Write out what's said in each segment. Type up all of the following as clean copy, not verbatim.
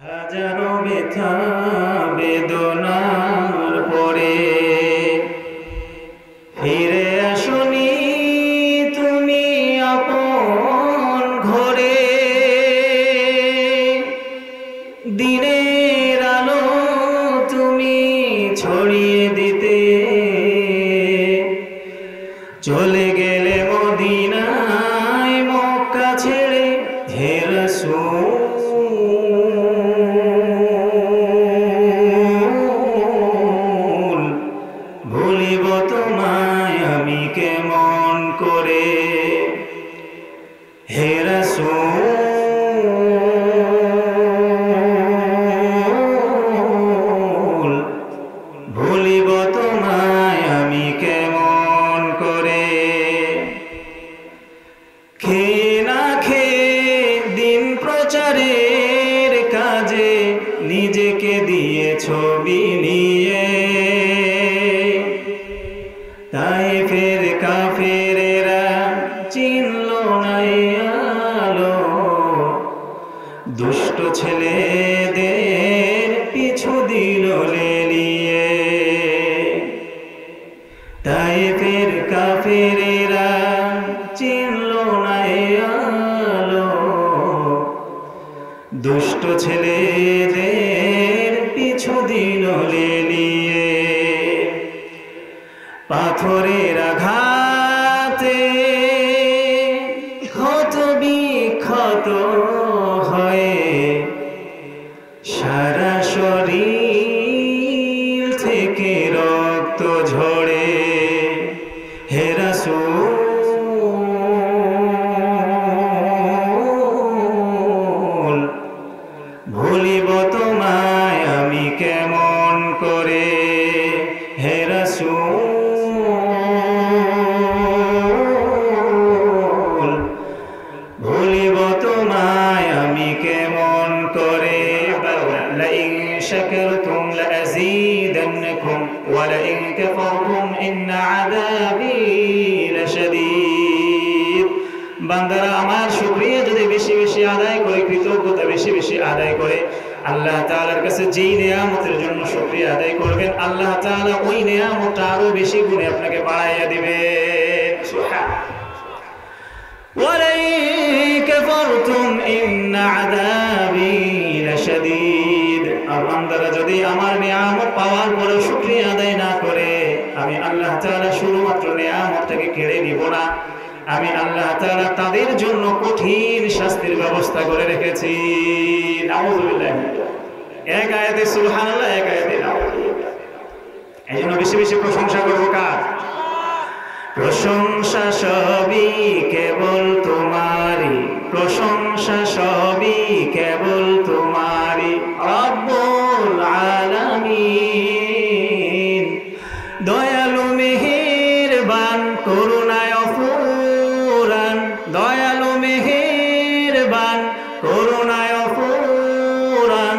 হাজারো ব্যথা বেদনার পরে ফিরে আসনি তুমি আপন ঘরে। দিনের আলো তুমি ছড়িয়ে দিতে চলে গেলে মদিনায় মক্কা ছেড়ে। হে রাসূল ভুলিব তোমায় আমি কেমন করে। হে রাসূল ভুলিব তোমায় আমি কেমন করে। খেয়ে না খেয়ে দিন প্রচারের কাজে নিজেকে দিয়ে ছবি নিয়ে তায়েফের কাফেরেরা চিনল না আলো। দুষ্ট ছেলেদের পিছু দিল লেলিয়ে। তায়েফের কাফেরেরা চিনল না আলো। দুষ্ট ছেলেদের পিছু দিল লেলিয়ে। পাথরের আঘাতে ক্ষত বিক্ষত হয়ে সারা শরীর থেকে রক্ত ঝরে। হে রাসূল ভুলিব তোমায় আমি কেমন করে। হে রাসূল ভুলিব তোমায় আমি কেমন করে। লাইন শাকারতুম লাযীদান্নাকুম ওয়া লাইন কাফারতুম ইন্না আযাবী লাশাদীদ। বান্দারা আমার শুকরিয়া যদি বেশি বেশি আদায় করে, কৃতজ্ঞতা বেশি বেশি আদায় করে, আল্লাহ তাআলার কাছে যেই নিয়ামতের জন্য শুকরিয়া আদায় করবেন, আল্লাহ তাআলা ওই নিয়ামতটা আরো বেশি গুণে আপনাকে বাড়াইয়া দিবেন। সুবহানাল্লাহ। ওয়ালাইন কাফারতুম ইন্না আযাবী লাশাদীদ। আর বান্দারা যদি আমার নিয়ামত পাওয়ার পরে শুকরিয়া আদায় না করে, আমি আল্লাহ তাআলা শুধুমাত্র নিয়ামতটাকে কেড়ে নিব না, আমি আল্লাহ তাআলা তাদের জন্য কঠিন শাস্তির ব্যবস্থা করে রেখেছি। নাউযুবিল্লাহ। এক আয়াতে সুবহানাল্লাহ, এক আয়াতে নাউযুবিল্লাহ। এইজন্য বেশি বেশি প্রশংসা করব কার? প্রশংসা সবই কেবল তোমারই, প্রশংসা সবই কেবল তোমারই রব্বুল আলামিন। দয়ালু মেহেরবান করুণায় অফুরান, দয়ালু মেহেরবান করুণায় অফুরান।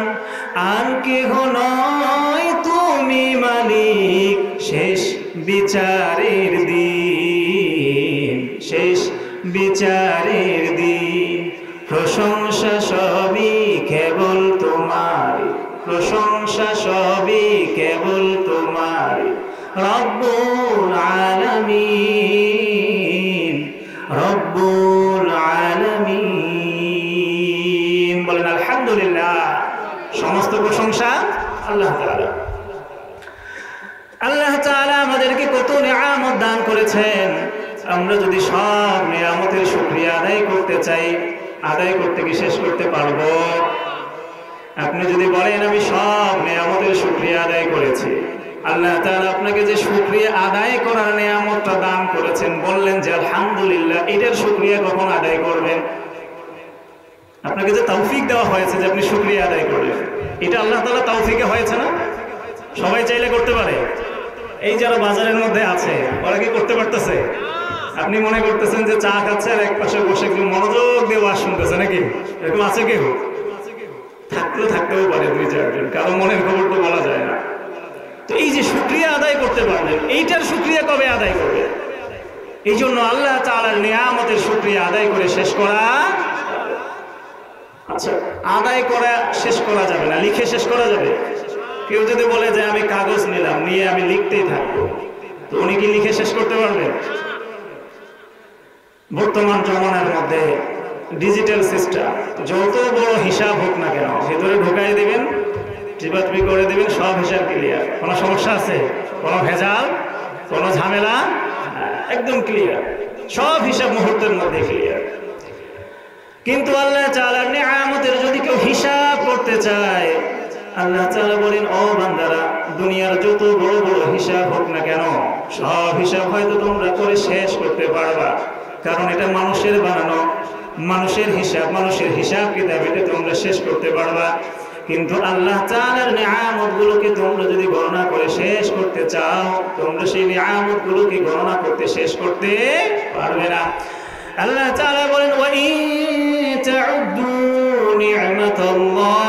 আর কেহ নয় তুমি মালিক শেষ বিচারের দিন, শেষ বিচারের দিন। প্রশংসা সবই কেবল তোমারই, প্রশংসা সবই কেবল তোমারই রব্বুল আলামিন, রব্বুল আলামিন। বলেন আলহামদুলিল্লাহ। সমস্ত প্রশংসা আল্লাহ তাআলা। আল্লাহ তাআলা আমাদেরকে কত নিয়ামত দান করেছেন। আমরা যদি সব নিয়ামতের শুকরিয়া আদায় করতে চাই, আদায় করতে কি শেষ করতে পারবো? আপনি যদি বলেন আমি সব নিয়ামতের শুকরিয়া আদায় করেছি, আল্লাহ তাআলা আপনাকে যে শুকরিয়া আদায় করার নিয়ামতটা দান করেছেন, বললেন যে আলহামদুলিল্লাহ, এটার শুকরিয়া কখন আদায় করবেন? আপনাকে যে তৌফিক দেওয়া হয়েছে যে আপনি শুকরিয়া আদায় করবেন, এটা আল্লাহ তাআলা তৌফিকে হয়েছে না? সবাই চাইলে করতে পারে। এই যারা বাজারের মধ্যে আছে ওরা কি করতে পারতেছে? আপনি মনে করতেছেন যে চা খাচ্ছে আর এক পাশে বসে একটু মনোযোগ দিয়ে ওয়াজ শুনতেছে, নাকি এরকম আছে কেউ? থাকতেও পারে দুই চারজন, কারো মনের খবর তো বলা যায় না। তো এই যে শুকরিয়া আদায় করতে পারলেন, এইটার শুকরিয়া কবে আদায় করবে? এই জন্য আল্লাহ তাআলার নিয়ামতের শুকরিয়া আদায় করে শেষ করা আচ্ছা, আদায় করা শেষ করা যাবে না, লিখে শেষ করা যাবে? কেউ যদি বলে যে আমি কাগজ নিলাম, নিয়ে আমি লিখতেই থাকবো, তো উনি কি লিখে শেষ করতে পারবেন? বর্তমান জমানার মধ্যে ডিজিটাল সিস্টেম, যত বড় হিসাব হোক না কেন ভেতরে ঢোকাই দিবেন, টিপাটিপি করে দিবেন, সব হিসাব ক্লিয়ার। কোনো সমস্যা আছে? কোনো ভেজাল, কোনো ঝামেলা? একদম ক্লিয়ার, সব হিসাব মুহূর্তের মধ্যে ক্লিয়ার। কিন্তু আল্লাহ তাআলার নিয়ামতের যদি কেউ হিসাব করতে চায়, আল্লাহ তাআলা বলেন, ও বান্দারা, দুনিয়ার যত বড় বড় হিসাব হোক না কেন সব হিসাব হয়তো তোমরা করে শেষ করতে পারবা, কারণ এটা মানুষের বানানো, মানুষের হিসাব কিতাব, এটা তোমরা শেষ করতে পারবা। কিন্তু আল্লাহ তাআলার নিয়ামতগুলোকে তোমরা যদি গণনা করে শেষ করতে চাও, তোমরা সেই নিয়ামতগুলোকে গণনা করতে শেষ করতে পারবে না। আল্লাহ তাআলা বলেন, ওয়া ইন তাউদ্দু নি'মাতাল্লাহ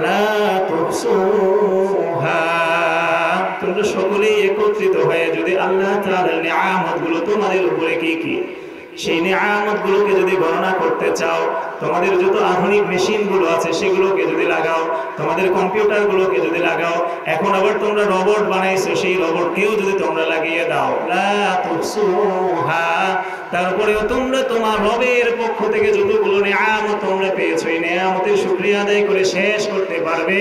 লা তুহসুহা, তোমরা সকলেই একত্রিত হয়ে যদি আল্লাহ তাআলার নিয়ামতগুলো তোমাদের উপরে কি কি সেই নিয়ামতগুলোকে যদি গণনা করতে চাও, তোমাদের যত আধুনিক মেশিনগুলো আছে সেগুলোকে যদি লাগাও, তোমাদের কম্পিউটারগুলোকে যদি লাগাও, এখন আবার তোমরা রোবট বানাইছো, সেই রোবটকেও যদি তোমরা লাগিয়ে দাও, লা তুহসুহা, তারপরেও তোমরা তোমার রবের পক্ষ থেকে যতগুলো নিয়ামত তোমরা পেয়েছো, এই নিয়ামতের শুকরিয়া আদায় করে শেষ করতে পারবে?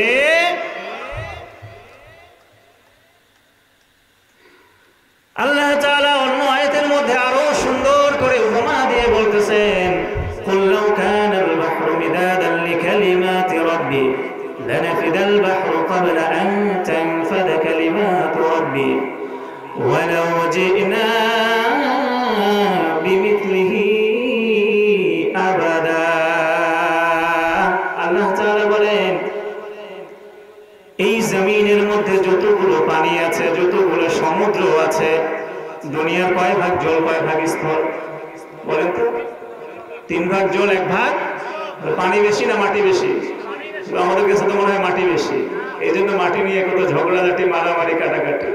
আল্লাহ তাআলা অন্য আয়াতের মধ্যে আরো সুন্দর করে উপমা দিয়ে বলতেছেন, কুল লাউ কানাল বাহরু মিদাদান লিকালিমাতি রাব্বি লানাফিদাল বাহরু ক্বাবলা আন তানফাদা কালিমাতু রাব্বি ওয়ালাউ জি'না বিমিথলিহি আবাদা। আল্লাহ তাআলা বলেন, এই জমিনের মধ্যে যতগুলো পানি আছে, যতগুলো সমুদ্র আছে, দুনিয়ার কয় ভাগ জল, কয় ভাগ স্থল বলেন তো? 3 ভাগ জল, 1 ভাগ পানি। বেশি না মাটি বেশি? আমাদের কাছে তো মনে হয় মাটি বেশি। এই জন্য মাটি নিয়ে কত ঝগড়াঝাটি, মারামারি, কাটাকাটি।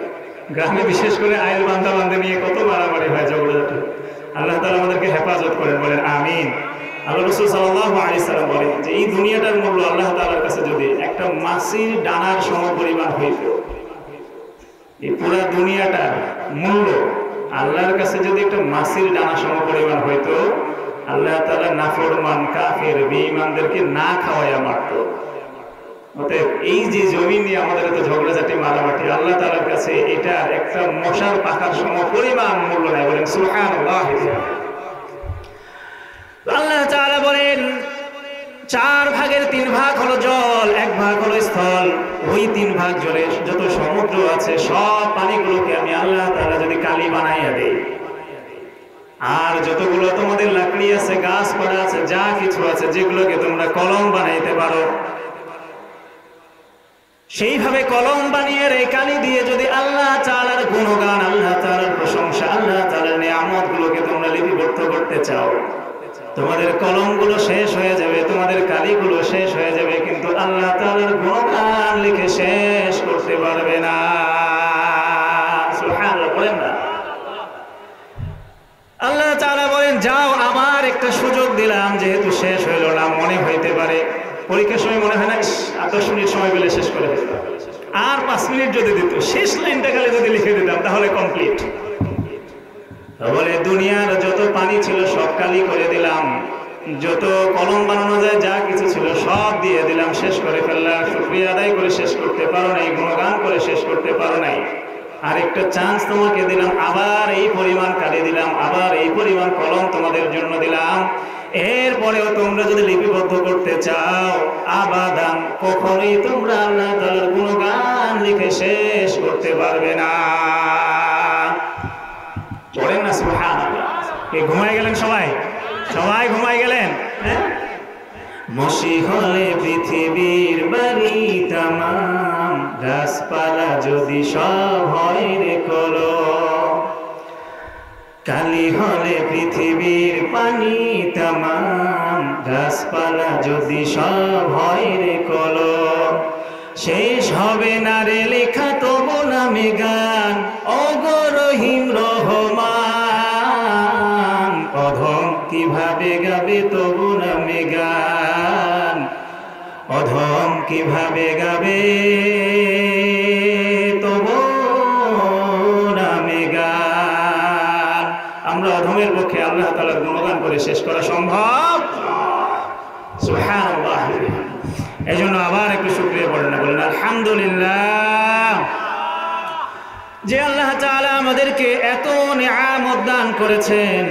গ্রামে বিশেষ করে আইল বান্ধা বান্ধে নিয়ে কত মারামারি হয়, ঝগড়াঝাটি। আল্লাহ তাআলা আমাদেরকে হেফাজত করেন, বলেন আমিন। আল্লাহ রাসূল সাল্লাল্লাহু আলাইহি সাল্লাম বলেন যে এই দুনিয়াটার মূল্য আল্লাহ তাআলার কাছে যদি একটা মাছির ডানার সমপরিমাণ হইত, এই পুরা দুনিয়াটার মূল্য আল্লাহর কাছে যদি একটা মাছির ডানা সমপরিমাণ হইতো, আল্লাহ তাআলা নাফরমান, কাফের, বেঈমানদেরকে না খাওয়াইয়া মারত। অতএব এই যে জমিন নিয়ে আমাদের এত ঝগড়াঝাটি, মারামারি, আল্লাহ তাআলার কাছে এটা একটা মশার পাখার সমপরিমাণ মূল্য নেয়। বলেন সুবহানাল্লাহ। আল্লাহ তাআলা বলেন 4 ভাগের 3 ভাগ হলো জল, 1 ভাগ হলো স্থল। ওই 3 ভাগ জলে যত সমুদ্র আছে সব পানিগুলোকে আমি আল্লাহ তাআলা যদি কালি বানাইয়া দেই, আর যতগুলো তোমাদের লাকড়ি আছে, গাছপালা আছে, যা কিছু আছে, যেগুলোকে তোমরা কলম বানাইতে পারো, সেইভাবে কলম বানিয়ে এই কালি দিয়ে যদি আল্লাহ তাআলার গুণগান, আল্লাহ তাআলার প্রশংসা, আল্লাহ তাআলার নিয়ামতগুলোকে তোমরা লিপিবদ্ধ করতে চাও, তোমাদের কলমগুলো শেষ হয়ে যাবে, তোমাদের কালিগুলো শেষ হয়ে যাবে, কিন্তু আল্লাহ তাআলার গুণগান লিখে শেষ করতে পারবে না। সুবহানাল্লাহ বলেন না? আল্লাহ তাআলা বলেন, যাও, আবার একটা সুযোগ দিলাম, যেহেতু শেষ হইল না। মনে হইতে পারে পরীক্ষার সময় মনে হয় না, 10 মিনিট সময় পেলে শেষ করে দিতাম, আর 5 মিনিট যদি দিত, শেষ লাইনটা খালি যদি লিখে দিতাম তাহলে কমপ্লিট। বলে দুনিয়ার যত পানি ছিল সব কালি করে দিলাম, যত কলম বানানো যায় যা কিছু ছিল সব দিয়ে দিলাম, শেষ করে ফেললাম। শুকরিয়া আদায় করে শেষ করতে পারো নাই, গুণগান করে শেষ করতে পারো নাই। আর একটা চান্স তোমাকে দিলাম, আবার এই পরিমাণ কালি দিলাম, আবার এই পরিমাণ কলম তোমাদের জন্য দিলাম। এরপরেও তোমরা যদি লিপিবদ্ধ করতে চাও, আবাদান, কখনোই তোমরা আল্লাহ তাআলার গুণগান লিখে শেষ করতে পারবে না। পড়েন না সুবহানাল্লাহ। কে ঘুমায় গেলেন? সবাই ঘুমায় গেলেন? মসি হলে পৃথিবীর বাড়ি তামাম, গাছপালা যদি সব হয় রে কলম, কালি হলে পৃথিবীর পানি তামাম, গাছপালা যদি সব হয় রে কলম, শেষ হবে না রে লেখা তবু নামে গান, ওগো রহিম রহমান, অধম কিভাবে গাবে তবু নামে গান। আমরা অধমের পক্ষে আল্লাহ তাআলার গুণগান করে শেষ করা সম্ভব? সুবহানাল্লাহ। এই জন্য আবার একটু শুকরিয়া পড়েন, বলেন আলহামদুলিল্লাহ, যে আল্লাহ তাআলা আমাদেরকে এত নিয়ামত দান করেছেন,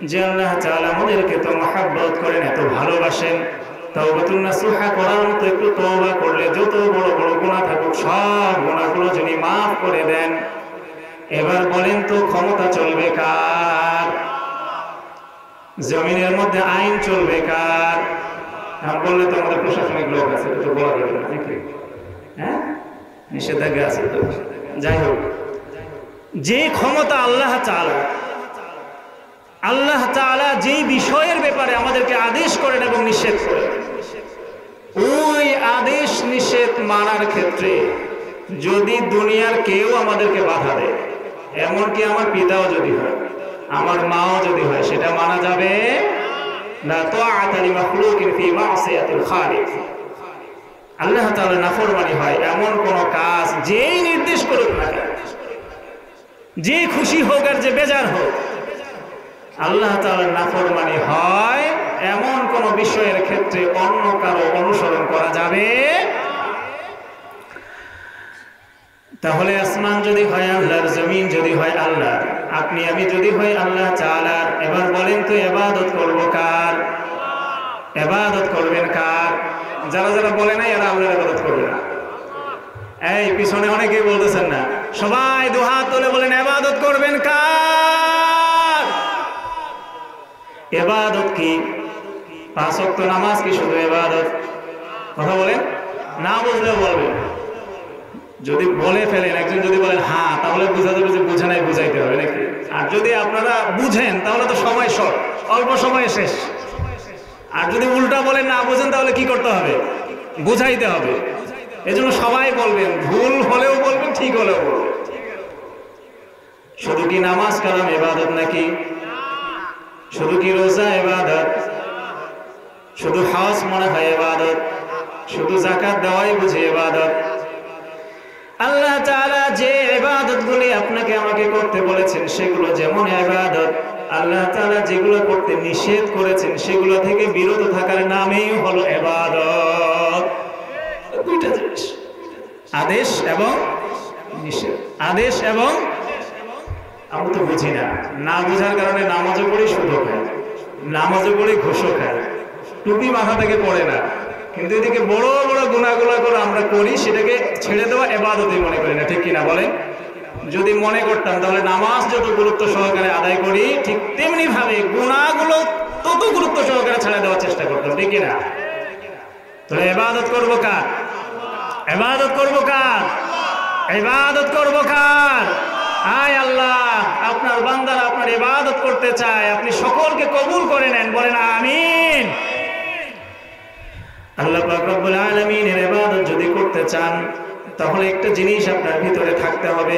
যে আল্লাহ তাআলা আমাদেরকে তো মহব্বত করেন, এত ভালোবাসেন। তাওবাতুন নাসুহা করার মতো একটু তওবা করলে যত বড় বড় গুনাহ থাকুক সব গুনাহগুলো যিনি মাফ করে দেন। এবার বলেন তো ক্ষমতা চলবে কার? জমিনের মধ্যে আইন চলবে কার? বললে তো আমাদের প্রশাসনিক লোক আছে, তো বলা যাবে না নাকি? হ্যাঁ, নিষেধাজ্ঞা আছে তো। যাই হোক, যে ক্ষমতা আল্লাহ তাআলা যেই বিষয়ের ব্যাপারে আমাদেরকে আদেশ করেন এবং নিষেধ করেন, ওই আদেশ নিষেধ মানার ক্ষেত্রে যদি দুনিয়ার কেউ আমাদেরকে বাধা দেয়, এমনকি আমার পিতাও যদি হয়, আমার মাও যদি হয়, সেটা মানা যাবে না। তাআতা লিমাখলুকিন ফি মাসিয়াতিল খালিক। আল্লাহ তাআলার নাফরমানি হয় এমন কোন কাজ যেই নির্দেশ করুক না, যে খুশি হোক আর যে বেজার হোক, আল্লাহ তাআলার নাফরমানি হয় এমন কোন বিষয়ের ক্ষেত্রে অন্য কারো অনুসরণ করা যাবে। তাহলে আসমান যদি হয় আল্লাহর, জমিন যদি হয় আল্লাহর, আপনি আমি যদি হই আল্লাহ তাআলার, এবার বলেন তো ইবাদত করব কার? ইবাদত করবেন কার? যারা যারা বলে না এরা আল্লাহর ইবাদত করবে না। এই পিছনে অনেকেই বলতেছেন না, সবাই দুহাত তুলে বলেন ইবাদত করবেন কার? ইবাদত কি? 5 ওয়াক্ত নামাজ কি শুধু ইবাদত? কথা বলেন, না বুঝলে বলবেন। যদি বলে ফেলেন, একজন যদি বলেন হ্যাঁ, তাহলে বোঝা যাবে যে বুঝে নাই, বুঝাইতে হবে নাকি? আর যদি আপনারা বুঝেন তাহলে তো সময় শর্ট, অল্প সময়ে শেষ। আর যদি উল্টা বলেন না বুঝেন, তাহলে কি করতে হবে? বুঝাইতে হবে। এজন্য সবাই বলবেন, ভুল হলেও বলবেন, ঠিক হলেও বলবেন। শুধু কি নামাজ কালাম ইবাদত নাকি? শুধু কি রোজা ইবাদত? শুধু হজ মনে হয় ইবাদত? শুধু যাকাত দেওয়াই বুঝি ইবাদত? আল্লাহ তাআলা যে ইবাদতগুলি আপনাকে আমাকে করতে বলেছেন সেগুলো যেমন ইবাদত, আল্লাহ তাআলা যেগুলো করতে নিষেধ করেছেন সেগুলো থেকে বিরত থাকার নামই হলো ইবাদত। দুইটা জিনিস, আদেশ এবং নিষেধ। আদেশ এবং, আমরা তো বুঝি না, না বুঝার কারণে নামাজও পড়ি, সুদও খাই, নামাজও পড়ি, ঘুষও খাই, টুপি মাথা থেকে পড়ে না, কিন্তু এদিকে বড় বড় গুনাহগুলো করে আমরা করি, সেটাকে ছেড়ে দেওয়া ইবাদতই মনে করি না। ঠিক কিনা বলেন? যদি মনে করতাম তাহলে নামাজ যত গুরুত্ব সহকারে আদায় করি, ঠিক তেমনি ভাবে গুনাহগুলো তত গুরুত্ব সহকারে ছেড়ে দেওয়ার চেষ্টা করতাম। ঠিক কিনা? তাহলে ইবাদত করব কার? ইবাদত করব কার? ইবাদত করব কার? আয় আল্লাহ, আপনার বান্দারা আপনার ইবাদত করতে চায়, আপনি সকলকে কবুল করে নেন, বলেন আমিন। আল্লাহ পাক রব্বুল আলামিনের ইবাদত যদি করতে চান, তাহলে একটা জিনিস আপনার ভিতরে থাকতে হবে,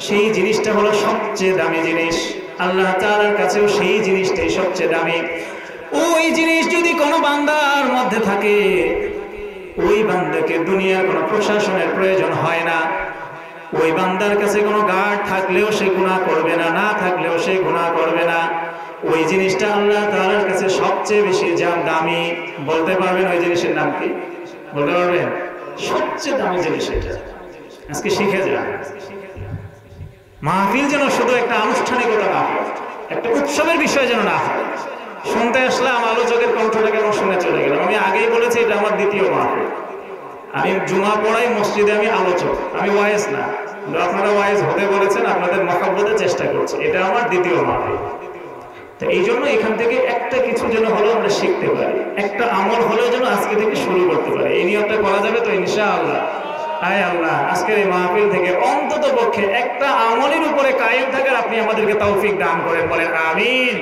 সেই জিনিসটা হলো সবচেয়ে দামি জিনিস। আল্লাহ তাআলার কাছেও সেই জিনিসটাই সবচেয়ে দামি। ওই জিনিস যদি কোনো বান্দার মধ্যে থাকে, ওই বান্দাকে দুনিয়ার কোনো প্রশাসনের প্রয়োজন হয় না। ওই বান্দার কাছে কোনো গার্ড থাকলেও সে গুনাহ করবে না, না থাকলেও সে গুনাহ করবে না। ওই জিনিসটা আল্লাহ তাআলার কাছে সবচেয়ে বেশি দামি। বলতে পারবেন ওই জিনিসের নাম কি? বলতে পারবেন? সবচেয়ে দামি জিনিস এটা। আজকে শিখে যান। মাহফিল যেন শুধু একটা আনুষ্ঠানিকতা না হয়, একটা উৎসবের বিষয় যেন না হয়। শুনতে আসলাম, আলোচকের কণ্ঠটা কেমন শুনে চলে গেলাম। আমি আগেই বলেছি এটা আমার দ্বিতীয় মাহফিল। আমি জুমা পড়াই মসজিদে, আমি আলোচক, আমি ওয়াইজ না। আপনারা ওয়াইজ হতে বলেছেন, আপনাদের মহব্বতের চেষ্টা করছি। এটা আমার দ্বিতীয় মাহফিল। তো এই জন্য এখান থেকে একটা কিছু যেন হলেও আমরা শিখতে পারি, একটা আমল হলেও যেন আজকে থেকে শুরু করতে পারি। এই নিয়মটা করা যাবে তো ইনশাআল্লাহ? আয় আল্লাহ, আজকের এই মাহফিল থেকে অন্তত পক্ষে একটা আমলের উপরে কায়েম থাকার আপনি আমাদেরকে তৌফিক দান করেন, বলেন আমিন।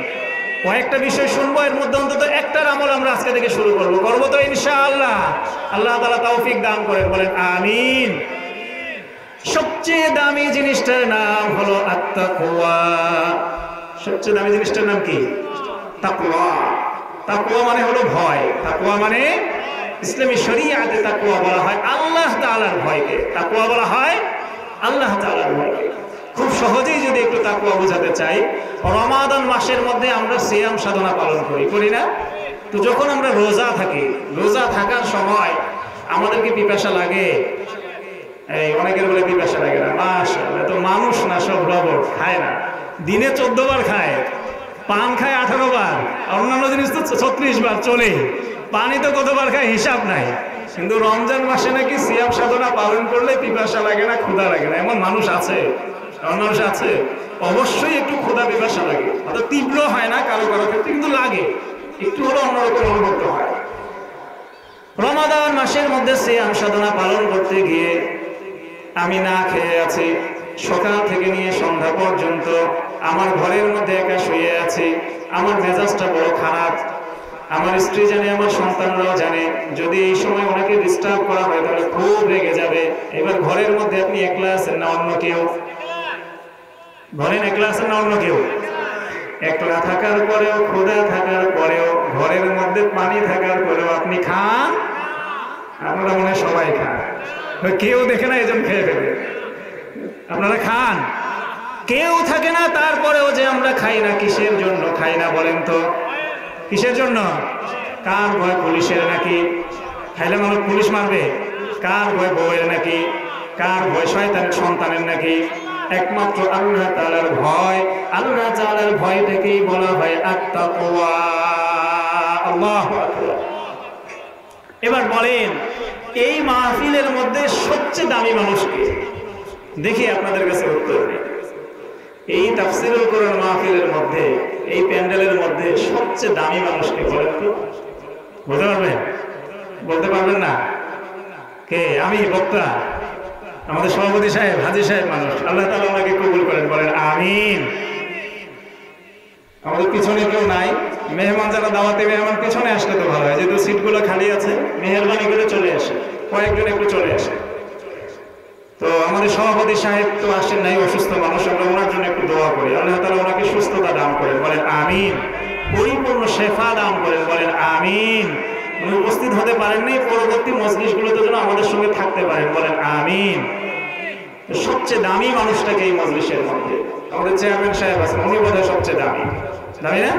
কয়েকটা বিষয় শুনবো, এর মধ্যে অন্তত একটার আমল আমরা আজকে থেকে শুরু করবো তো ইনশাআল্লাহ? আল্লাহ তাআলা তৌফিক দান করেন, বলেন আমিন। সবচেয়ে দামি জিনিসটার নাম হলো আত-তাকওয়া। সবচেয়ে দামি জিনিসটার নাম কি? তাকওয়া। তাকওয়া মানে হলো ভয়। তাকওয়া মানে ইসলামী শরীয়তে তাকওয়া বলা হয় আল্লাহ তাআলার ভয়কে। তাকওয়া বলা হয় আল্লাহ তাআলার ভয়কে। খুব সহজেই যদি একটু তাকওয়া বোঝাতে চাই, রমাদান মাসের মধ্যে আমরা সিয়াম সাধনা পালন করি না? তো যখন আমরা রোজা থাকি, রোজা থাকার সময় আমাদেরকে পিপাসা লাগে? এই অনেকের বলে পিপাসা লাগে না। মাশাআল্লাহ, তো মানুষ না, সব রবট, খায় না। দিনে 14 বার খায়, পান খায় 18 বার, অন্যান্য জিনিস তো 36 বার চলে। পানি তো কতবার খায় হিসাব নাই। কিন্তু রমজান মাসে নাকি সিয়াম সাধনা পালন করলে পিপাসা লাগে না, ক্ষুধা লাগে না। এমন মানুষ আছে? এমন মানুষ আছে? অবশ্যই একটু ক্ষুধা পিপাসা লাগে, অর্থাৎ তীব্র হয় না কারো কারো ক্ষেত্রে, কিন্তু লাগে, একটু হলো অন্যরকম অনুভূত হয়। রমাদান মাসের মধ্যে সিয়াম সাধনা পালন করতে গিয়ে আমি না খেয়ে আছি সকাল থেকে নিয়ে সন্ধ্যা পর্যন্ত, আমার ঘরের মধ্যে একা শুয়ে আছি, আমার মেজাজটা বড় খারাপ। আমার স্ত্রী জানে, আমার সন্তানরাও জানে, যদি এই সময় ওনাকে ডিস্টার্ব করা হয় তাহলে খুব রেগে যাবে। এবার ঘরের মধ্যে আপনি একলা আছেন না অন্য কেউ? ঘরের একলা আছেন না অন্য কেউ? একলা থাকার পরেও, ক্ষুধা থাকার পরেও, ঘরের মধ্যে পানি থাকার পরেও আপনি খান? আপনারা মনে হয় সবাই খান, কেউ দেখে না এজন খেয়ে ফেলে। আপনারা খান? কেউ থাকে না, তারপরেও যে আমরা খাই না, কিসের জন্য খাই না বলেন তো? কিসের জন্য? কার ভয়? পুলিশের নাকি? খাইলে মানুষ পুলিশ মারবে? কার ভয়? বউয়ের নাকি? কার ভয়? শয়তানের সন্তানের নাকি? একমাত্র আল্লাহ তাআলার ভয়। আল্লাহ তাআলার ভয়টাকেই বলা হয় আত-তাকওয়া। আল্লাহু আকবার। এবার বলেন, এই মাহফিলের মধ্যে সবচেয়ে দামি মানুষকে দেখি, আপনাদের কাছে উত্তর নেই। এই তাফসীরুল কোরআন মাহফিলের মধ্যে, এই প্যান্ডেলের মধ্যে সবচেয়ে দামি মানুষকে বলেন তো? বলতে পারবেন? বলতে পারবেন না? কে? আমি বক্তা, আমাদের সভাপতি সাহেব, হাজী সাহেব মানুষ। আল্লাহ তাআলা ওনাকে কবুল করেন, বলেন আমিন। আমাদের পিছনে কেউ নাই? মেহমান যারা দাওয়াতে মেহমান পিছনে আসলে তো ভালো হয়, যেহেতু সিটগুলো খালি আছে, মেহরবানি করে চলে আসে, কয়েকজন একটু চলে আসে। তো আমাদের সভাপতি সাহেব তো আসেন নাই, অসুস্থ মানুষ, আমরা ওনার জন্য একটু দোয়া করি, আল্লাহ তাআলা ওনাকে সুস্থতা দান করেন, বলেন আমিন। পরিপূর্ণ শেফা দান করেন, বলেন আমিন। উনি উপস্থিত হতে পারেননি, পরবর্তী মজলিসগুলোতে যেন আমাদের সঙ্গে থাকতে পারেন, বলেন আমিন। সবচেয়ে দামি মানুষটাকে এই মজলিসের মধ্যে আমাদের চেয়ারম্যান সাহেব আছেন, উনি বোধহয় সবচেয়ে দামি, দামি না?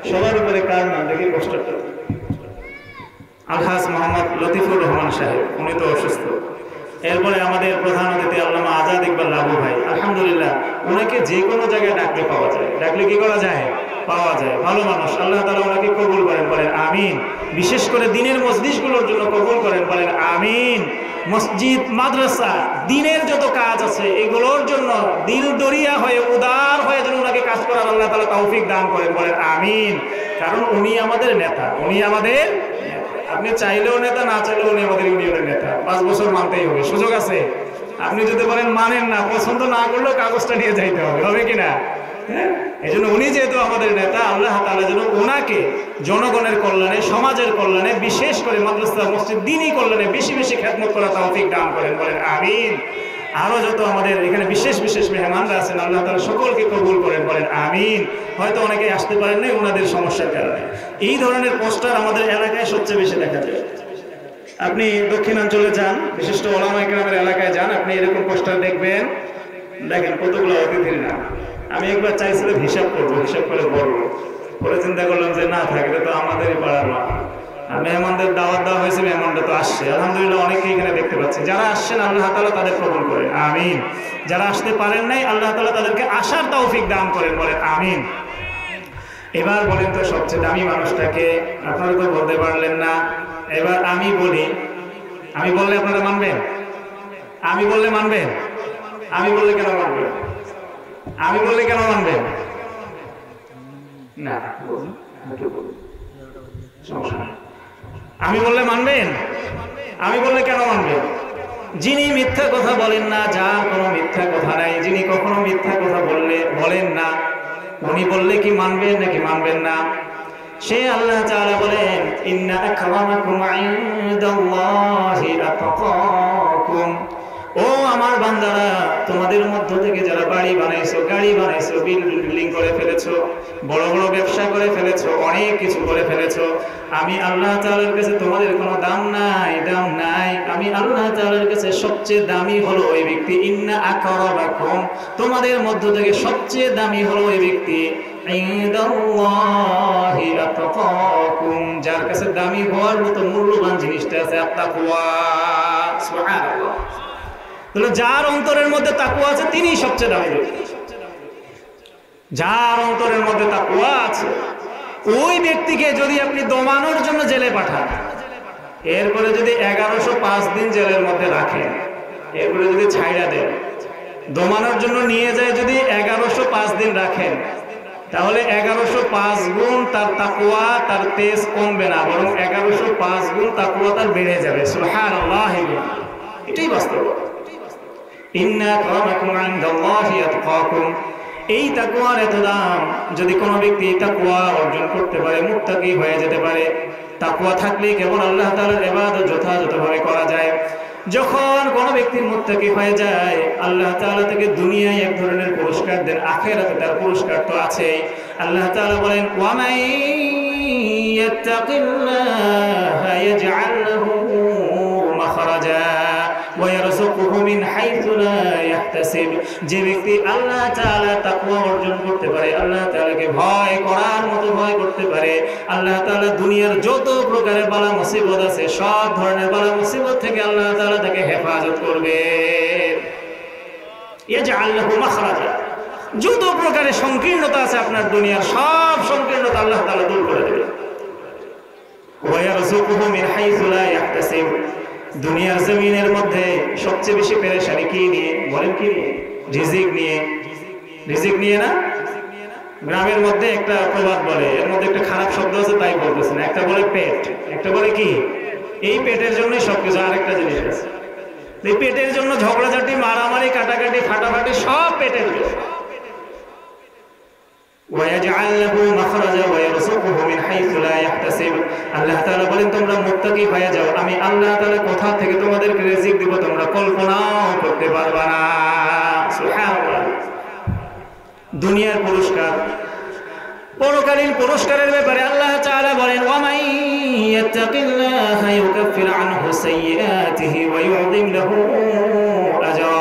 সবার উপরে কার নাম দেখি? পোস্টারটা আলহাজ মোহাম্মদ লতিফুর রহমান সাহেব, উনি তো অসুস্থ। এরপরে আমাদের প্রধান অতিথি আল্লামা আজাদ ইকবাল লাবু ভাই, আলহামদুলিল্লাহ, ওনাকে যে কোনো জায়গায় ডাকলে পাওয়া যায়। ডাকলে কি করা যায়? পাওয়া যায়। ভালো মানুষ, আল্লাহ তাআলা ওনাকে কবুল করেন, বলেন আমিন। বিশেষ করে দিনের মসজিদগুলোর জন্য কবুল করেন, বলেন আমিন। মসজিদ, মাদ্রাসা, দিনের যত কাজ আছে এগুলোর জন্য দিল দরিয়া হয়ে, উদার হয়ে যেন ওনাকে কাজ করার আল্লাহ তাআলা তৌফিক দান করেন, বলেন আমিন। কারণ উনি আমাদের নেতা, উনি আমাদের, আপনি চাইলেও নেতা, না চাইলেও উনি আমাদের ইউনিয়নের নেতা। 5 বছর মানতেই হবে, সুযোগ আছে। আপনি যদি বলেন মানেন না, পছন্দ না করলেও কাগজটা নিয়ে যাইতে হবে, হবে কিনা? হ্যাঁ, এই জন্য উনি যেহেতু আমাদের নেতা, আল্লাহ তাআলা যেন ওনাকে জনগণের কল্যাণে, সমাজের কল্যাণে, বিশেষ করে মাদ্রাসা, মসজিদ, দ্বীনি কল্যাণে বেশি বেশি খেদমত করার তৌফিক দান করেন, বলেন আমিন। আরো যত আমাদের এখানে বিশেষ বিশেষ মেহমানরা আছেন, আল্লাহ তাআলা সকলকে কবুল করেন, বলেন আমিন। হয়তো অনেকে আসতে পারেন নাই ওনাদের সমস্যার কারণে। এই ধরনের পোস্টার আমাদের এলাকায় সবচেয়ে বেশি দেখা যায়। আপনি দক্ষিণাঞ্চলে যান, বিশিষ্ট ওলামায়ে কেরামের এলাকায় যান, আপনি এরকম পোস্টার দেখবেন। দেখেন কতগুলো অতিথির নাম। আমি একবার চাইছিলাম হিসাব করবো, হিসাব করে বলবো, পরে চিন্তা করলাম যে না থাকলে তো আমাদেরই পাড়ার মা। আর মেহমানদের দাওয়াত দেওয়া হয়েছে, মেহমানরা তো আসছে, আলহামদুলিল্লাহ অনেকেই এখানে দেখতে পাচ্ছি। যারা আসছেন আল্লাহ তাআলা তাদের কবুল করেন, আমিন। যারা আসতে পারেন নাই আল্লাহ তাআলা তাদেরকে আসার তৌফিক দান করেন, বলেন আমিন। এবার বলেন তো সবচেয়ে দামি মানুষটাকে? আপনারা তো বলতে পারলেন না। এবার আমি বলি, আমি বললে আপনারা মানবেন? আমি বললে মানবেন? আমি বললে কেন মানবেন? আমি বললে কেন মানবেন না? আমি বললে মানবেন? আমি বললে কেন মানবেন? যিনি মিথ্যা কথা বলেন না, যার কোনো মিথ্যা কথা নাই, যিনি কখনো মিথ্যা কথা বলেন না, উনি বললে কি মানবেন নাকি মানবেন না? সে আল্লাহ তাআলা বলেন, ইন্না আকরামাকুম ইনদাল্লাহি আতকাকুম। ও আমার বান্দারা, তোমাদের মধ্য থেকে যারা বাড়ি বানাইছো, গাড়ি বানাইছো, বিল্ডিং করে ফেলেছো, বড় বড় ব্যবসা করে ফেলেছো, অনেক কিছু করে ফেলেছো, আমি আল্লাহ তাআলার কাছে তোমাদের কোনো দাম নাই, দাম নাই। আমি আল্লাহ তাআলার কাছে সবচেয়ে দামি হলো ওই ব্যক্তি, ইন্না আকরামাকুম, তোমাদের মধ্য থেকে সবচেয়ে দামি হলো ওই ব্যক্তি, ইনদাল্লাহি আতকাকুম, যার কাছে দামি হওয়ার মতো মূল্যবান জিনিসটা আছে, আত-তাকওয়া। সুবহানাল্লাহ। তাহলে যার অন্তরের মধ্যে তাকওয়া আছে তিনিই সবচেয়ে দামি ব্যক্তি। যার অন্তরের মধ্যে তাকওয়া আছে ওই ব্যক্তিকে যদি আপনি দমানোর জন্য জেলে পাঠান, এরপরে যদি 1105 দিন জেলের মধ্যে রাখেন, এরপরে যদি ছাইড়া দেন, দমানোর জন্য নিয়ে যায় যদি 1105 দিন রাখেন, তাহলে 1105 গুণ তার তাকওয়া, তার তেজ কমবে না, বরং 1105 গুণ তাকওয়া তার বেড়ে যাবে। সুবহানাল্লাহ। এটাই বাস্তব। ইন্না আকরামাকুম ইনদাল্লাহি আতকাকুম, এই তাকওয়ার এত দাম। যদি কোনো ব্যক্তি তাকওয়া অর্জন করতে পারে, মুত্তাকি হয়ে যেতে পারে, তাকওয়া থাকলে কেবল আল্লাহ তাআলার ইবাদত যথাযথভাবে করা যায়। যখন কোনো ব্যক্তি মুত্তাকি হয়ে যায়, আল্লাহ তাআলা তাকে দুনিয়ায় এক ধরনের পুরস্কার দেন, আখিরাতে তার পুরস্কার তো আছে। আল্লাহ তাআলা বলেন, ওয়া মান ইয়াত্তাকিল্লাহা ইয়াজআল লাহু মাখরাজা ওয়া ইয়ারযুকুহু মিন হাইথু লা ইয়াহতাসিব, যে ব্যক্তি আল্লাহ তাআলা তাকওয়া অর্জন করতে পারে, আল্লাহ তাআলাকে ভয় করার মতো ভয় করতে পারে, আল্লাহ তাআলা দুনিয়ার যত প্রকারের বালা মুসিবত আছে সব ধরনের বালা মুসিবত থেকে আল্লাহ তাআলা তাকে হেফাজত করবে। ইয়াজআল লাহু মাখরাজা, যত প্রকারের সংকীর্ণতা আছে আপনার দুনিয়ার সব সংকীর্ণতা আল্লাহ তাআলা দূর করে দেবে। ওয়া ইয়ারযুকুহু মিন হাইথু লা ইয়াহতাসিব, দুনিয়ার জমিনের মধ্যে সবচেয়ে বেশি পেরেশানি কি নিয়ে বলেন? কি নিয়ে? রিজিক নিয়ে। রিজিক নিয়ে না? গ্রামের মধ্যে একটা প্রবাদ বলে, এর মধ্যে একটা খারাপ শব্দ আছে তাই বলতেছে না। একটা বলে পেট, একটা বলে কি? এই পেটের জন্যই সবকিছু। আরেকটা জিনিস আছে, এই পেটের জন্য ঝগড়াঝাটি, মারামারি, কাটাকাটি, ফাটাফাটি সব পেটের জন্য। ويجعل له مخرجا ويرزقه من حيث لا يحتسب, আল্লাহ তাআলা বলেন তোমরা মুত্তাকি হয়ে যাও, আমি আল্লাহ তাআলা কোথা থেকে তোমাদেরকে রিজিক দিব তোমরা কল্পনাও করতে পারবে না। সুবহানাল্লাহ। দুনিয়ার পুরস্কার, পরকালীন পুরস্কারের ব্যাপারে আল্লাহ তাআলা বলেন, ওয়া মান ইয়াত্তাকিল্লাহা ইউকাফির আনহু সাইয়্যাতিহি ওয়া ইউযিম লাহু আজরা,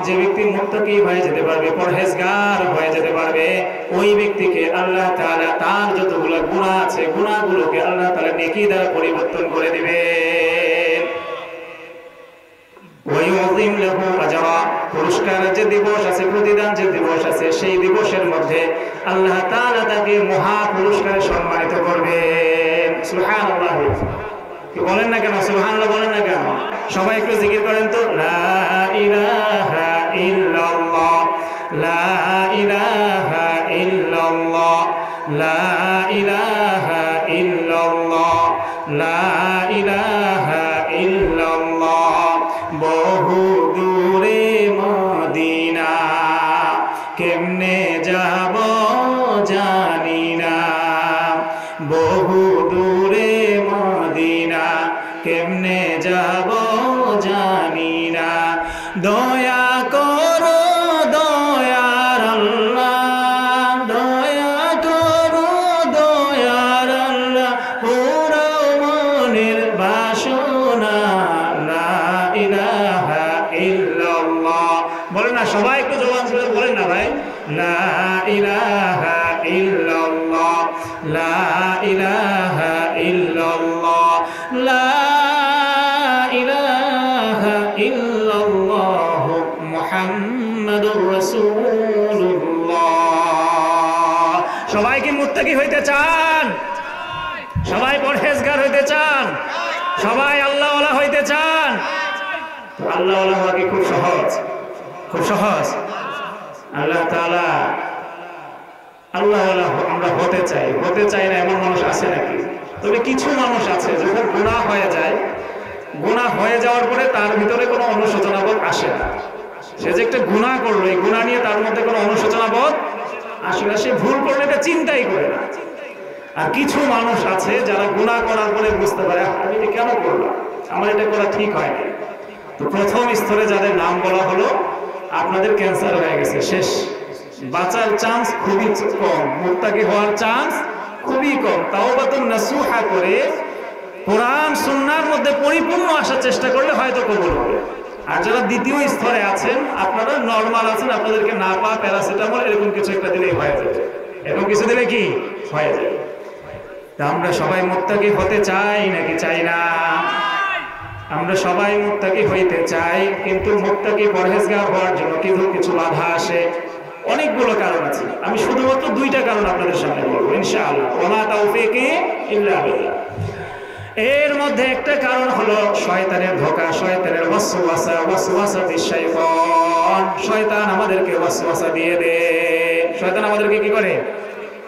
যে ব্যক্তি মুত্তাকি হয়ে যেতে পারবে, পরহেজগার হয়ে যেতে পারবে, ওই ব্যক্তিকে আল্লাহ তাআলা তার যতগুলো গুনাহ আছে গুনাহগুলোকে আল্লাহ তাআলা নেকি দ্বারা পরিবর্তন করে দিবেন। ওয়া ইউযিম লাহু আজরা, পুরস্কারের যে দিবস আছে, প্রতিদান যে দিবস আছে, সেই দিবসের মধ্যে আল্লাহ তাআলা তাকে মহা পুরস্কারে সম্মানিত করবেন। সুবহানাল্লাহ। কি বলেন না কেন? সুবহানাল্লাহ বলেন না কেন? সবাই একটু জিকির করেন তো, লা ইলাহা ইল্লাল্লাহ, লা ইলাহা ইল্লাল্লাহ, লা ইলাহা ইল্লাল্লাহ, লা ইলাহা ইল্লাল্লাহ। বহু দূরে মদিনা, কেমনে যাব জানি না, বহু দূরে মদিনা, কেমনে যাব জানি না, দয়া করো দয়ার আল্লাহ, দয়া করো দয়ার আল্লাহ, পুরো মনের বাসনা, লা ইলাহা ইল্লাল্লাহ। বলেন না সবাই, একটু জবান খুলে বলেন না ভাই, লা ইলাহা ইল্লাল্লাহ, লা ইলাহা ইল্লাল্লাহ, লা ইলাহা ইল্লাল্লাহ মুহাম্মাদুর রাসূলুল্লাহ। সবাই কি মুত্তাকি হইতে চান? সবাই পরহেজগার হইতে চান? সবাই আল্লাহওয়ালা হইতে চান? আল্লাহওয়ালা হওয়া কি খুব সহজ? খুব সহজ? আল্লাহ তাআলা আল্লাহওয়ালা আমরা হতে চাই, হতে চাই না এমন মানুষ আছে নাকি? তবে কিছু মানুষ আছে যখন গুনাহ হয়ে যায়, গুনাহ হয়ে যাওয়ার পরে তার ভিতরে কোনো অনুশোচনা বোধ আসে না। সে যে একটা গুনাহ করলো, এই গুনাহ নিয়ে তার মধ্যে কোনো অনুশোচনা বোধ আসে না, সে ভুল করলে এটা চিন্তাই করে না। আর কিছু মানুষ আছে যারা গুনাহ করার পরে বুঝতে পারে আমি এটা কেন করলাম, আমার এটা করা ঠিক হয়নি, তো প্রথম স্তরে যাদের নাম বলা হলো, আপনাদের ক্যান্সার হয়ে গেছে, শেষ। বাঁচার চান্স খুবই কম, মুত্তাকি হওয়ার চান্স খুবই কম। তাওবাতুন নাসুহা করে কোরআন সুন্নাহর মধ্যে পরিপূর্ণ আসার চেষ্টা করলে হয়তো কবুল হবে। আর যারা দ্বিতীয় স্তরে আছেন, আপনারা নরমাল আছেন, আপনাদেরকে নাপা, প্যারাসিটামল এরকম কিছু একটা দিলেই হয়ে যাবে। এরকম কিছু দিলে কি হয়ে যাবে? তা আমরা সবাই মুত্তাকি হতে চাই নাকি চাই না? আমরা সবাই মুত্তাকি হইতে চাই, কিন্তু মুত্তাকি পরহেজগার হওয়ার জন্য কিছু বাধা আসে। অনেকগুলো কারণ আছে, আমি শুধুমাত্র 2টা কারণ আপনাদের সামনে বলবো ইনশাআল্লাহ। ওমা তাওফীকি ইল্লা বিল্লাহ। এর মধ্যে একটা কারণ হলো শয়তানের ধোঁকা, শয়তানের ওয়াসওয়াসা, ওয়াসওয়াসাতিশ শাইতান। শয়তান আমাদেরকে ওয়াসওয়াসা দিয়ে দেয়। শয়তান আমাদেরকে কি করে?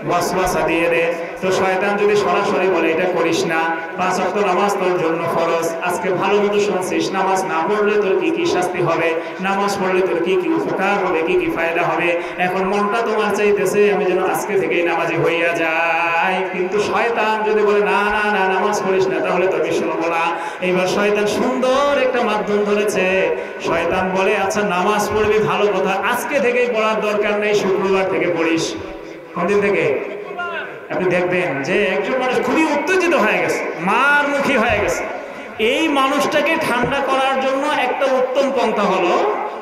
ওয়াসওয়াসা দিয়ে দেয়। তো শয়তান যদি সরাসরি বলে এটা করিস না, 5 ওয়াক্ত নামাজ তোর জন্য ফরজ, আজকে ভালো মতো শুনছিস, নামাজ না পড়লে তোর কি কি শাস্তি হবে, নামাজ পড়লে তোর কি কি উপকার হবে, কি কি ফায়দা হবে, এখন মনটা তোমার চাইতেছে আমি যেন আজকে থেকেই নামাজি হইয়া যাই। কিন্তু শয়তান যদি বলে না না না নামাজ পড়িস না, তাহলে তো আমি শুনবো না। এইবার শয়তান সুন্দর একটা মাধ্যম ধরেছে। শয়তান বলে আচ্ছা নামাজ পড়বি ভালো কথা, আজকে থেকেই পড়ার দরকার নেই, শুক্রবার থেকে পড়িস। কোনদিন থেকে? আপনি দেখবেন যে একজন মানুষ খুবই উত্তেজিত হয়ে গেছে, মারমুখী হয়ে গেছে। এই মানুষটাকে ঠান্ডা করার জন্য একটা উত্তম পন্থা হলো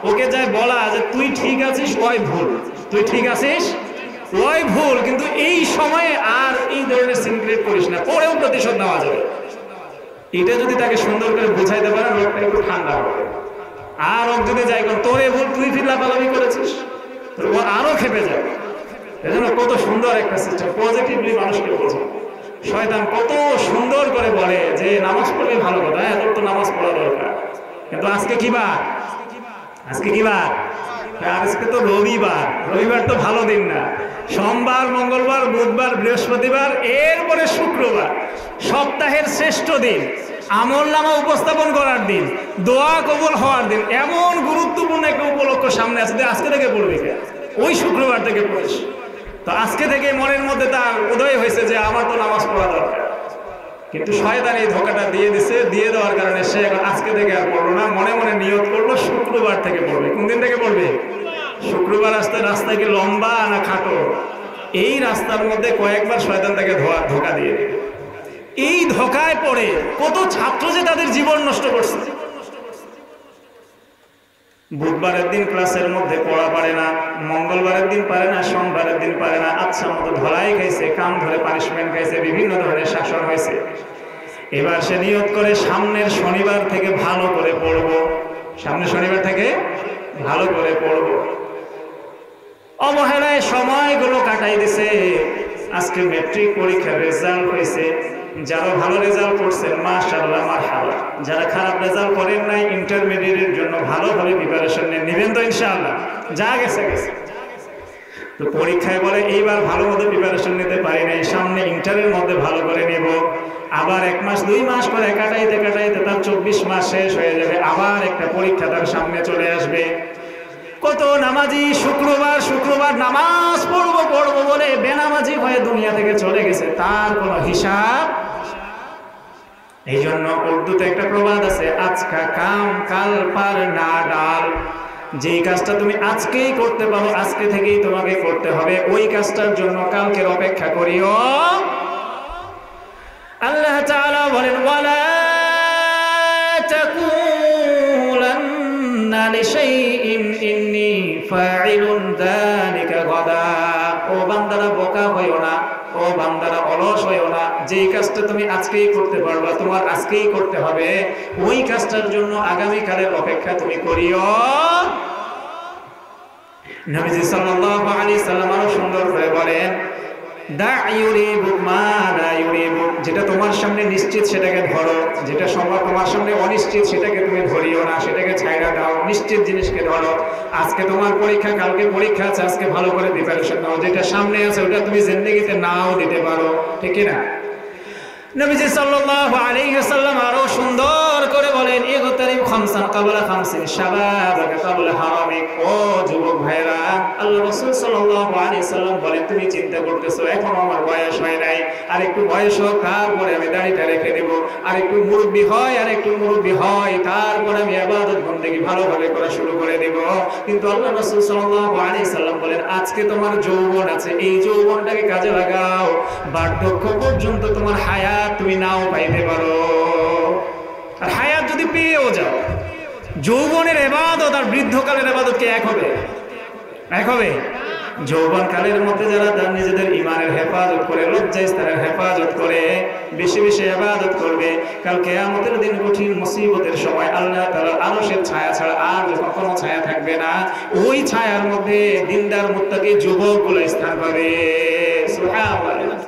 ওকে যাই বলা যে তুই ঠিক আছিস, ওই ভুল, তুই ঠিক আছিস, ওই ভুল, কিন্তু এই সময়ে আর এই ধরনের সিনক্রেট করিস না, পরেও প্রতিশোধ নেওয়া যাবে। এটা যদি তাকে সুন্দর করে বুঝাইতে পারে, লোকটা একটু ঠান্ডা হবে। আর ও যদি যাই কর তোরে ভুল, তুই ফিরলাপালামি করেছিস, ও আরো খেপে যাবে। এজন্য কত সুন্দর একটা সিস্টেম, পজিটিভলি মানুষকে বোঝে। শয়তান কত সুন্দর করে বলে যে নামাজ পড়লে ভালো কথা, তোর তো নামাজ পড়া দরকার, কিন্তু আজকে কি বার? আজকে কি বার? আজকে তো রবিবার, রবিবার তো ভালো দিন না। সোমবার, মঙ্গলবার, বুধবার, বৃহস্পতিবার, এরপরে শুক্রবার, সপ্তাহের শ্রেষ্ঠ দিন, আমলনামা উপস্থাপন করার দিন, দোয়া কবুল হওয়ার দিন, এমন গুরুত্বপূর্ণ একটা উপলক্ষ সামনে আছে, আজকে থেকে পড়বি কে? ওই শুক্রবার থেকে পড়িস। তো আজকে থেকে মনের মধ্যে তার উদয় হয়েছে যে আমার তো নামাজ পড়া দরকার, কিন্তু শয়তান এই ধোঁকাটা দিয়ে দিছে। দিয়ে দেওয়ার কারণে সে এখন আজকে থেকে আর পড়লো না, মনে মনে নিয়ত করলো শুক্রবার থেকে পড়বে। কোন দিন থেকে পড়বে? শুক্রবার। আসতে রাস্তা কি লম্বা না খাটো? এই রাস্তার মধ্যে কয়েকবার শয়তান তাকে ধোঁকা দিয়ে দেবে। এই ধোঁকায় পড়ে কত ছাত্র যে তাদের জীবন নষ্ট করছে। বুধবারের দিন ক্লাসের মধ্যে পড়া পারে না, মঙ্গলবারের দিন পারে না, সোমবারের দিন পারে না, আচ্ছা মতো ধরাই খাইছে, কাম ধরে পানিশমেন্ট খাইছে, বিভিন্ন ধরনের শাসন হয়েছে। এবার সে নিয়ত করে সামনের শনিবার থেকে ভালো করে পড়বো, সামনের শনিবার থেকে ভালো করে পড়বো। অবহেলায় সময়গুলো কাটাই দিছে। আজকে মেট্রিক পরীক্ষার রেজাল্ট হয়েছে, যারা ভালো রেজাল্ট করছেন মাশাআল্লাহ মারহাবা, যারা খারাপ রেজাল্ট করেন নাই ইন্টারমিডিয়েটের জন্য ভালোভাবে প্রিপারেশন নেবেন তো ইনশাআল্লাহ। যা গেছে গেছে। তো পরীক্ষায় বলে এইবার ভালো মতো প্রিপারেশন নিতে পারি নাই, সামনে ইন্টারের মধ্যে ভালো করে নেব। আবার 1 মাস 2 মাস করে কাটাইতে কাটাইতে তার 24 মাস শেষ হয়ে যাবে, আবার একটা পরীক্ষা তার সামনে চলে আসবে। কত নামাজি শুক্রবার শুক্রবার নামাজ পড়বো পড়বো বলে বেনামাজি হয়ে দুনিয়া থেকে চলে গেছে, তার কোনো হিসাব। এই জন্য উর্দুতে একটা প্রবাদ আছে, আজকা কাম কাল পার না ডাল। যেই কাজটা তুমি আজকেই করতে পারো, আজকে থেকেই তোমাকে করতে হবে, ওই কাজটার জন্য কালকের অপেক্ষা করিও। আল্লাহ তাআলা বলেন ওয়ালা তাকুলান্না লিশাইইন ইন্নী ফাইলুন যালিকা গাদা। ও বান্দারা বোকা হইও না, ও বান্দারা অলস হইও না। যেই কাজটা তুমি আজকেই করতে পারবা, তোমার আজকেই করতে হবে, ওই কাজটার জন্য আগামীকালের অপেক্ষা তুমি করিও। নবীজি সাল্লাল্লাহু আলাইহি সাল্লাম আরো সুন্দর করে বলেন, দা ইউরিবুক মা লা ইউরিবুক। যেটা তোমার সামনে নিশ্চিত সেটাকে ধরো, যেটা তোমার সামনে অনিশ্চিত সেটাকে তুমি ধরিও না, সেটাকে ছাইড়া দাও, নিশ্চিত জিনিসকে ধরো। আজকে তোমার পরীক্ষা, কালকে পরীক্ষা আছে, আজকে ভালো করে প্রিপারেশন নাও। যেটা সামনে আছে ওটা তুমি জিন্দেগিতে নাও দিতে পারো, ঠিক না? নবীজি সাল্লাল্লাহু আলাইহি ওয়াসাল্লাম আরো সুন্দর করে বলেন ইগতারিব খামসান ক্বাবলা খামসিন শাবাবাকা ক্বাবলা হারামিক। ও যুবক ভাইরা, আল্লাহ রাসূল সাল্লাল্লাহু আলাইহি সাল্লাম বলেন তুমি চিন্তা করতেছো এখনো আমার বয়স হয় নাই, আর একটু বয়স হোক তারপরে আমি দাড়িটা রেখে দেব, আর একটু মুরব্বি হয়, আর একটু মুরব্বি হয় তারপরে আমি ইবাদত বন্দেগী ভালোভাবে করা শুরু করে দেব। কিন্তু আল্লাহ রাসূল সাল্লাল্লাহু আলাইহি সাল্লাম বলেন আজকে তোমার যৌবন আছে, এই যৌবনটাকে কাজে লাগাও, বার্ধক্য পর্যন্ত তোমার হায়াত তুমি নাও পাইতে পারো। আর হায়াত যদি পেয়েও যাও, যৌবনের ইবাদত আর বৃদ্ধকালের ইবাদত কি এক হবে? এক হবে? যৌবন কালের মধ্যে যারা তার নিজেদের ঈমানের হেফাজত করে, লজ্জাস্থানের হেফাজত করে, বেশি বেশি ইবাদত করবে, কাল কিয়ামতের দিন কঠিন মুসিবতের সময় আল্লাহ তাআলার আরশের ছায়া ছাড়া আর কখনো ছায়া থাকবে না, ওই ছায়ার মধ্যে দিনদার মুত্তাকি যুবকগুলো স্থান পাবে। সুবহানাল্লাহ।